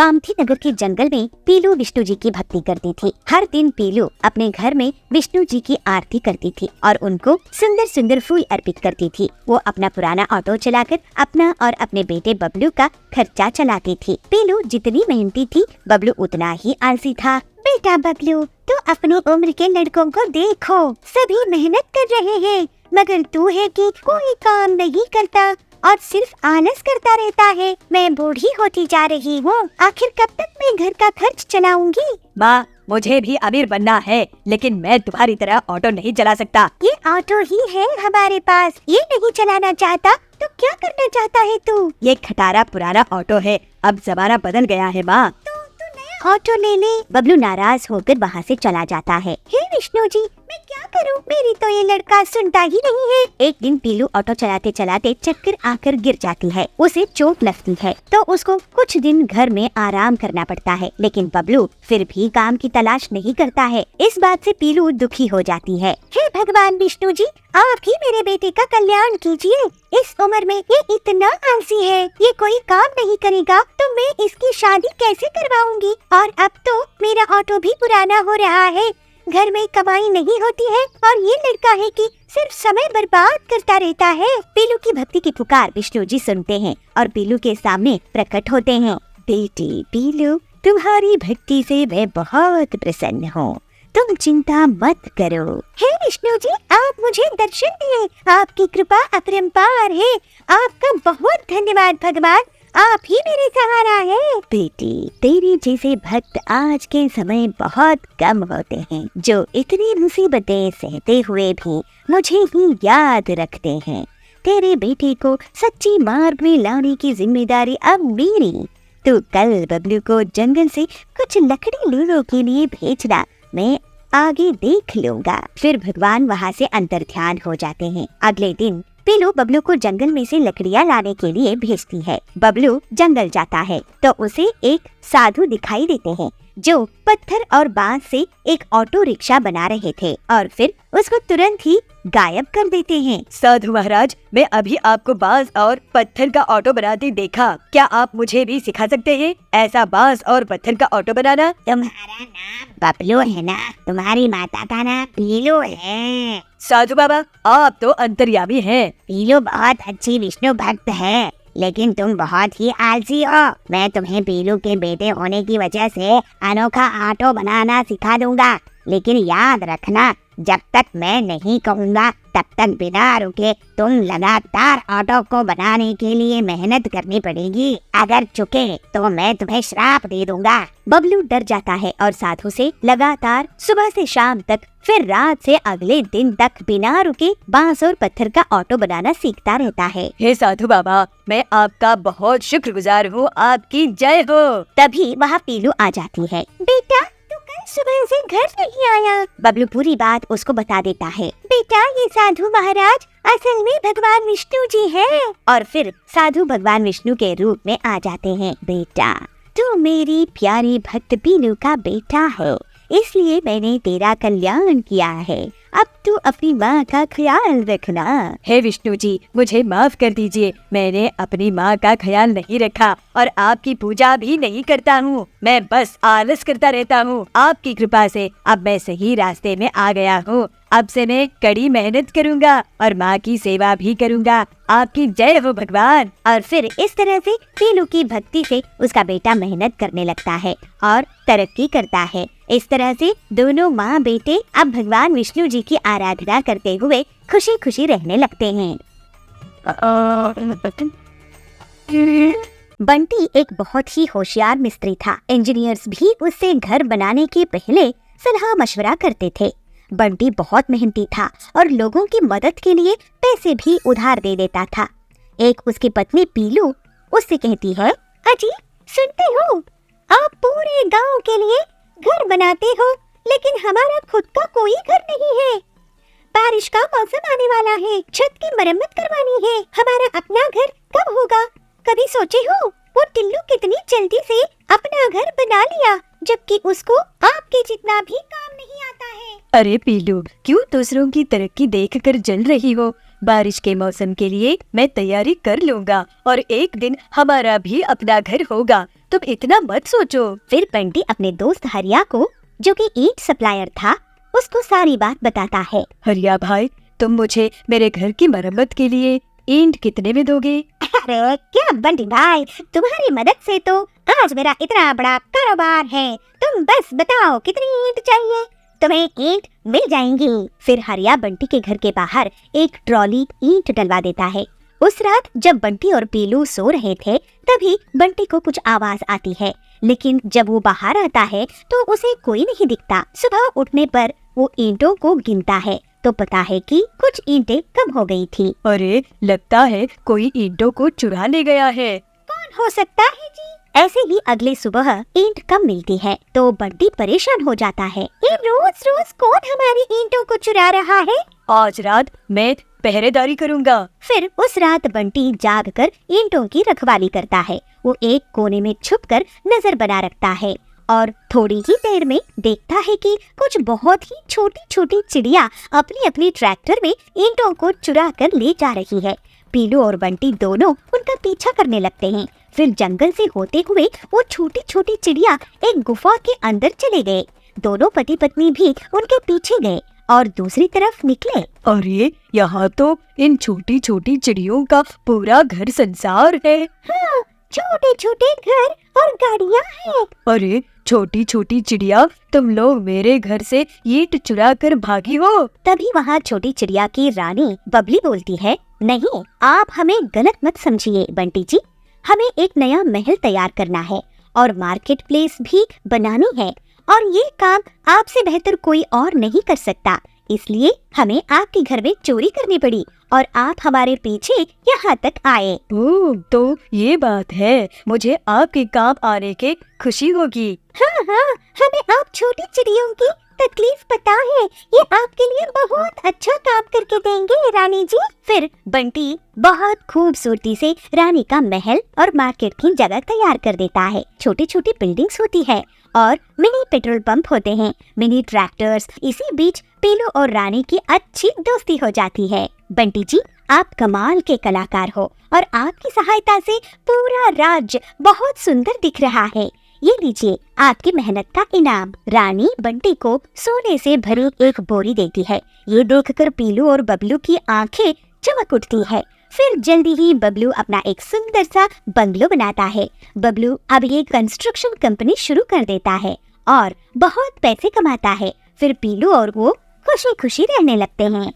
कामठी नगर के जंगल में पीलू विष्णु जी की भक्ति करती थी। हर दिन पीलू अपने घर में विष्णु जी की आरती करती थी और उनको सुंदर सुंदर फूल अर्पित करती थी। वो अपना पुराना ऑटो चलाकर अपना और अपने बेटे बबलू का खर्चा चलाती थी। पीलू जितनी मेहनती थी, बबलू उतना ही आलसी था। बेटा बबलू, तो अपनी उम्र के लड़कों को देखो, सभी मेहनत कर रहे हैं, मगर तू है कि कोई काम नहीं करता और सिर्फ आलस करता रहता है। मैं बूढ़ी होती जा रही हूँ, आखिर कब तक मैं घर का खर्च चलाऊंगी? माँ, मुझे भी अमीर बनना है, लेकिन मैं तुम्हारी तरह ऑटो नहीं चला सकता। ये ऑटो ही है हमारे पास, ये नहीं चलाना चाहता तो क्या करना चाहता है तू? ये खटारा पुराना ऑटो है, अब जमाना बदल गया है माँ। ऑटो ले ले। बबलू नाराज होकर वहाँ से चला जाता है। हे विष्णु जी, मैं क्या करूँ? मेरी तो ये लड़का सुनता ही नहीं है। एक दिन पीलू ऑटो चलाते चलाते चक्कर आकर गिर जाती है। उसे चोट लगती है तो उसको कुछ दिन घर में आराम करना पड़ता है, लेकिन बबलू फिर भी काम की तलाश नहीं करता है। इस बात से पीलू दुखी हो जाती है। हे भगवान विष्णु जी, आप ही मेरे बेटे का कल्याण कीजिए। इस उम्र में ये इतना आलसी है, ये कोई काम नहीं करेगा तो मैं इसकी शादी कैसे करवाऊंगी? और अब तो मेरा ऑटो भी पुराना हो रहा है, घर में कमाई नहीं होती है और ये लड़का है कि सिर्फ समय बर्बाद करता रहता है। पीलू की भक्ति की पुकार विष्णु जी सुनते हैं और पीलू के सामने प्रकट होते हैं। बेटी पीलू, तुम्हारी भक्ति से मैं बहुत प्रसन्न हूँ, तुम चिंता मत करो। हे विष्णु जी, आप मुझे दर्शन दिए, आपकी कृपा अपरंपार है। आपका बहुत धन्यवाद भगवान, आप ही मेरे सहारा है। बेटी, तेरे जैसे भक्त आज के समय बहुत कम होते हैं, जो इतनी मुसीबतें सहते हुए भी मुझे ही याद रखते हैं। तेरे बेटे को सच्ची मार्ग में लाने की जिम्मेदारी अब मेरी। तू कल बबलू को जंगल से कुछ लकड़ी लूने के लिए भेजना, मैं आगे देख लूंगा। फिर भगवान वहाँ से अंतर्ध्यान हो जाते हैं। अगले दिन पीलू बबलू को जंगल में से लकड़ियाँ लाने के लिए भेजती है। बबलू जंगल जाता है तो उसे एक साधु दिखाई देते हैं जो पत्थर और बांस से एक ऑटो रिक्शा बना रहे थे और फिर उसको तुरंत ही गायब कर देते हैं। साधु महाराज, मैं अभी आपको बांस और पत्थर का ऑटो बनाते देखा, क्या आप मुझे भी सिखा सकते हैं ऐसा बांस और पत्थर का ऑटो बनाना? तुम्हारा नाम बबलू है ना? तुम्हारी माता का नाम पीलू है। साधु बाबा, आप तो अंतर्यामी हैं। पीलू बहुत अच्छी विष्णु भक्त है, लेकिन तुम बहुत ही आलसी हो। मैं तुम्हें पीलू के बेटे होने की वजह से अनोखा ऑटो बनाना सिखा दूंगा, लेकिन याद रखना, जब तक मैं नहीं कहूँगा तब तक बिना रुके तुम लगातार ऑटो को बनाने के लिए मेहनत करनी पड़ेगी। अगर चुके तो मैं तुम्हें श्राप दे दूंगा। बबलू डर जाता है और साधु से लगातार सुबह से शाम तक, फिर रात से अगले दिन तक बिना रुके बांस और पत्थर का ऑटो बनाना सीखता रहता है। हे साधु बाबा, मैं आपका बहुत शुक्रगुजार हूँ, आपकी जय हो। तभी वहाँ पीलू आ जाती है। बेटा, सुबह से घर नहीं आया। बबलू पूरी बात उसको बता देता है। बेटा, ये साधु महाराज असल में भगवान विष्णु जी हैं। और फिर साधु भगवान विष्णु के रूप में आ जाते हैं। बेटा, तू मेरी प्यारी भक्त पीलू का बेटा है, इसलिए मैंने तेरा कल्याण किया है। अब तू अपनी माँ का ख्याल रखना। हे विष्णु जी, मुझे माफ कर दीजिए, मैंने अपनी माँ का ख्याल नहीं रखा और आपकी पूजा भी नहीं करता हूँ, मैं बस आलस करता रहता हूँ। आपकी कृपा से अब मैं सही रास्ते में आ गया हूँ। अब से मैं कड़ी मेहनत करूँगा और माँ की सेवा भी करूँगा। आपकी जय हो भगवान। और फिर इस तरह से पीलू की भक्ति से उसका बेटा मेहनत करने लगता है और तरक्की करता है। इस तरह से दोनों माँ बेटे अब भगवान विष्णु जी की आराधना करते हुए खुशी खुशी रहने लगते हैं। बंटी एक बहुत ही होशियार मिस्त्री था। इंजीनियर्स भी उससे घर बनाने के पहले सलाह मशवरा करते थे। बंटी बहुत मेहनती था और लोगों की मदद के लिए पैसे भी उधार दे देता था। एक उसकी पत्नी पीलू उससे कहती है, अजी सुनते हो, आप पूरे गांव के लिए घर बनाते हो, लेकिन हमारा खुद का कोई घर नहीं है। बारिश का मौसम आने वाला है, छत की मरम्मत करवानी है, हमारा अपना घर कब होगा? कभी सोचे हो वो टिल्लू कितनी जल्दी से अपना घर बना लिया जबकि उसको आपके जितना भी काम नहीं आता है। अरे पीलू, क्यों दूसरों की तरक्की देखकर जल रही हो? बारिश के मौसम के लिए मैं तैयारी कर लूँगा और एक दिन हमारा भी अपना घर होगा। तुम इतना मत सोचो। फिर बंटी अपने दोस्त हरिया को, जो कि ईंट सप्लायर था, उसको सारी बात बताता है। हरिया भाई, तुम मुझे मेरे घर की मरम्मत के लिए ईंट कितने में दोगे? अरे क्या बंटी भाई, तुम्हारी मदद से तो आज मेरा इतना बड़ा कारोबार है। तुम बस बताओ कितनी ईंट चाहिए, तुम्हें ईंट मिल जाएंगी। फिर हरिया बंटी के घर के बाहर एक ट्रॉली ईंट डलवा देता है। उस रात जब बंटी और पीलू सो रहे थे, तभी बंटी को कुछ आवाज आती है, लेकिन जब वो बाहर आता है तो उसे कोई नहीं दिखता। सुबह उठने पर वो ईंटों को गिनता है तो पता है कि कुछ ईंटें कम हो गई थी। अरे, लगता है कोई ईंटों को चुरा ले गया है। कौन हो सकता है जी? ऐसे ही अगले सुबह ईंट कम मिलती है तो बंटी परेशान हो जाता है। ये रोज रोज कौन हमारी ईंटों को चुरा रहा है? आज रात मैं पहरेदारी करूँगा। फिर उस रात बंटी जागकर ईंटों की रखवाली करता है। वो एक कोने में छुपकर नजर बना रखता है और थोड़ी ही देर में देखता है कि कुछ बहुत ही छोटी छोटी चिड़िया अपनी अपनी ट्रैक्टर में ईंटों को चुरा कर ले जा रही है। पीलू और बंटी दोनों उनका पीछा करने लगते हैं। फिर जंगल से होते हुए वो छोटी छोटी चिड़िया एक गुफा के अंदर चले गए। दोनों पति पत्नी भी उनके पीछे गए और दूसरी तरफ निकले। अरे, यहाँ तो इन छोटी छोटी चिड़ियों का पूरा घर संसार है। हाँ, छोटे छोटे घर और गाड़ियाँ हैं। अरे छोटी छोटी चिड़िया, तुम लोग मेरे घर से ईंट चुरा कर भागी हो। तभी वहाँ छोटी चिड़िया की रानी बबली बोलती है, नहीं, आप हमें गलत मत समझिए बंटी जी। हमें एक नया महल तैयार करना है और मार्केट प्लेस भी बनानी है और ये काम आपसे बेहतर कोई और नहीं कर सकता। इसलिए हमें आपके घर में चोरी करनी पड़ी और आप हमारे पीछे यहाँ तक आए। ओह, तो ये बात है। मुझे आपके काम आने के खुशी होगी। हाँ हाँ, हमें आप छोटी चिड़ियों की तकलीफ पता है। ये आपके लिए बहुत अच्छा काम करके देंगे रानी जी। फिर बंटी बहुत खूबसूरती से रानी का महल और मार्केट की जगह तैयार कर देता है। छोटी छोटी बिल्डिंग्स होती है और मिनी पेट्रोल पंप होते हैं, मिनी ट्रैक्टर्स। इसी बीच पीलू और रानी की अच्छी दोस्ती हो जाती है। बंटी जी, आप कमाल के कलाकार हो और आपकी सहायता से पूरा राज्य बहुत सुंदर दिख रहा है। ये लीजिए आपकी मेहनत का इनाम। रानी बंटी को सोने से भरी एक बोरी देती है। ये देखकर पीलू और बबलू की आंखें चमक उठती है। फिर जल्दी ही बबलू अपना एक सुंदर सा बंगलो बनाता है। बबलू अब ये कंस्ट्रक्शन कंपनी शुरू कर देता है और बहुत पैसे कमाता है। फिर पीलू और वो खुशी खुशी रहने लगते हैं।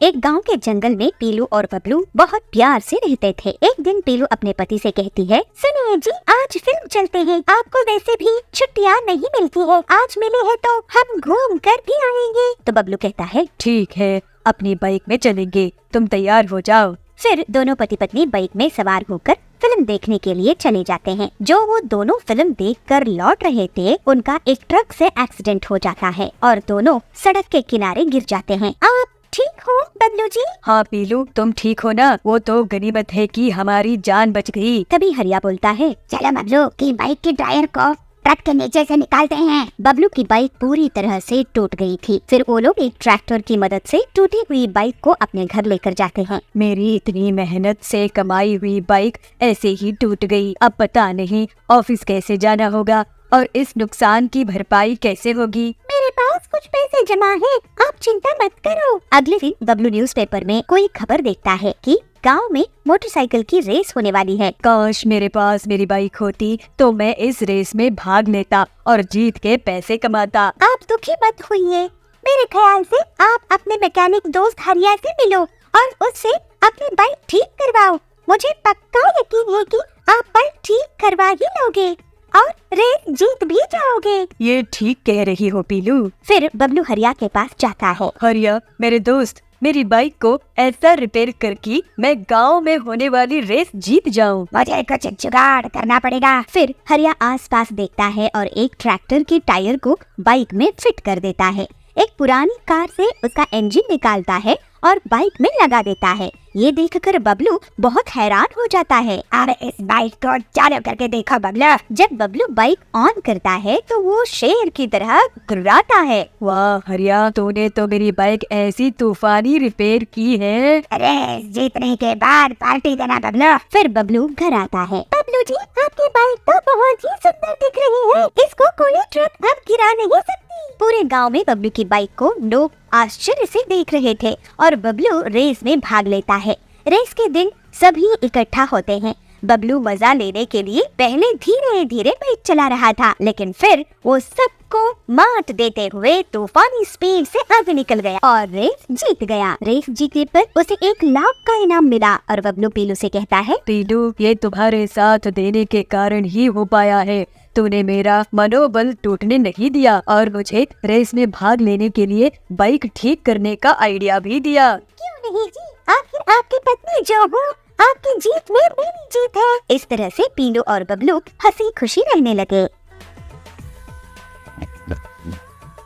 एक गांव के जंगल में पीलू और बबलू बहुत प्यार से रहते थे। एक दिन पीलू अपने पति से कहती है, सुनिए जी, आज फिल्म चलते हैं। आपको वैसे भी छुट्टियां नहीं मिलती है, आज मिली है तो हम घूम कर भी आएंगे। तो बबलू कहता है, ठीक है, अपनी बाइक में चलेंगे, तुम तैयार हो जाओ। फिर दोनों पति पत्नी बाइक में सवार होकर फिल्म देखने के लिए चले जाते हैं। जो वो दोनों फिल्म देखकर लौट रहे थे, उनका एक ट्रक से एक्सीडेंट हो जाता है और दोनों सड़क के किनारे गिर जाते हैं। आप ठीक हो बबलू जी? हाँ पीलू, तुम ठीक हो ना? वो तो गनीमत है कि हमारी जान बच गई। तभी हरिया बोलता है, चलो बबलू की बाइक के टायर को ट्रक के नीचे से निकालते हैं। बबलू की बाइक पूरी तरह से टूट गई थी। फिर वो लोग एक ट्रैक्टर की मदद से टूटी हुई बाइक को अपने घर लेकर जाते हैं। मेरी इतनी मेहनत से कमाई हुई बाइक ऐसे ही टूट गई। अब पता नहीं ऑफिस कैसे जाना होगा और इस नुकसान की भरपाई कैसे होगी। मेरे पास कुछ पैसे जमा है, आप चिंता मत करो। अगले दिन बबलू न्यूज़पेपर में कोई खबर देखता है कि गांव में मोटरसाइकिल की रेस होने वाली है। काश मेरे पास मेरी बाइक होती तो मैं इस रेस में भाग लेता और जीत के पैसे कमाता। आप दुखी मत होइए। मेरे ख्याल से आप अपने मैकेनिक दोस्त हरिया से मिलो और उससे अपनी बाइक ठीक करवाओ। मुझे पक्का यकीन है कि आप बाइक ठीक करवा ही लोगे और रेस जीत भी जाओगे। ये ठीक कह रही हो पीलू। फिर बबलू हरिया के पास जाता है। हरिया मेरे दोस्त, मेरी बाइक को ऐसा रिपेयर कर कि मैं गांव में होने वाली रेस जीत जाऊं। मुझे कुछ जुगाड़ करना पड़ेगा। फिर हरिया आसपास देखता है और एक ट्रैक्टर के टायर को बाइक में फिट कर देता है। एक पुरानी कार से उसका इंजन निकालता है और बाइक में लगा देता है। ये देखकर बबलू बहुत हैरान हो जाता है। अरे इस बाइक को चालू करके देखो बबलू। जब बबलू बाइक ऑन करता है तो वो शेर की तरह गुर्राता है। वाह हरिया, तूने तो मेरी बाइक ऐसी तूफानी रिपेयर की है। अरे जीतने के बाद पार्टी देना बबलू। फिर बबलू घर आता है। बबलू जी, आपकी बाइक तो बहुत ही सुंदर दिख रही है, इसको कोई ट्रक अब गिरा नहीं सकती। पूरे गांव में बबलू की बाइक को लोग आश्चर्य से देख रहे थे और बबलू रेस में भाग लेता है। रेस के दिन सभी इकट्ठा होते हैं। बबलू मजा लेने के लिए पहले धीरे धीरे बाइक चला रहा था, लेकिन फिर वो सबको मात देते हुए तूफानी स्पीड से आगे निकल गया और रेस जीत गया। रेस जीतने पर उसे 1 लाख का इनाम मिला और बबलू पीलू से कहता है, पीलू, ये तुम्हारे साथ देने के कारण ही हो पाया है। तूने मेरा मनोबल टूटने नहीं दिया और मुझे रेस में भाग लेने के लिए बाइक ठीक करने का आइडिया भी दिया। क्यों नहीं जी, आखिर आपकी पत्नी जो हूँ, आपकी जीत में मेरी जीत है। इस तरह से पीलू और बबलू हंसी खुशी रहने लगे।